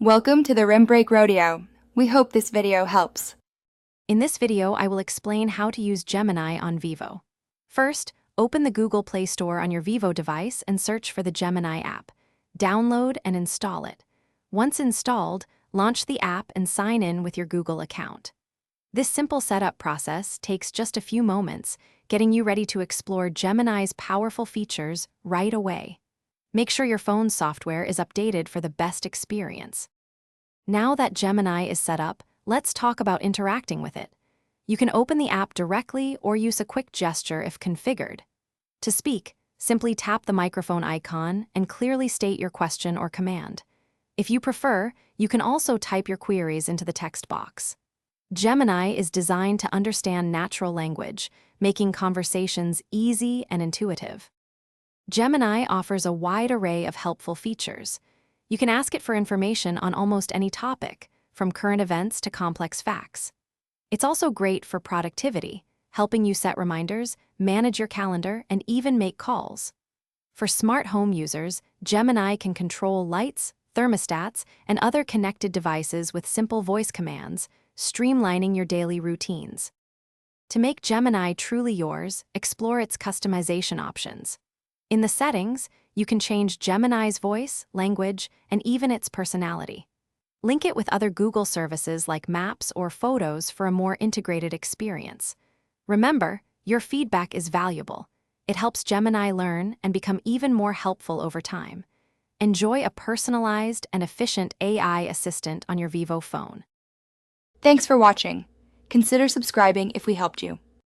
Welcome to the Rim Break Rodeo. We hope this video helps. In this video, I will explain how to use Gemini on Vivo. First, open the Google Play Store on your Vivo device and search for the Gemini app. Download and install it. Once installed, launch the app and sign in with your Google account. This simple setup process takes just a few moments, getting you ready to explore Gemini's powerful features right away. Make sure your phone's software is updated for the best experience. Now that Gemini is set up, let's talk about interacting with it. You can open the app directly or use a quick gesture if configured. To speak, simply tap the microphone icon and clearly state your question or command. If you prefer, you can also type your queries into the text box. Gemini is designed to understand natural language, making conversations easy and intuitive. Gemini offers a wide array of helpful features. You can ask it for information on almost any topic, from current events to complex facts. It's also great for productivity, helping you set reminders, manage your calendar, and even make calls. For smart home users, Gemini can control lights, thermostats, and other connected devices with simple voice commands, streamlining your daily routines. To make Gemini truly yours, explore its customization options. In the settings, you can change Gemini's voice, language, and even its personality. Link it with other Google services like Maps or Photos for a more integrated experience. Remember, your feedback is valuable. It helps Gemini learn and become even more helpful over time. Enjoy a personalized and efficient AI assistant on your Vivo phone. Thanks for watching. Consider subscribing if we helped you.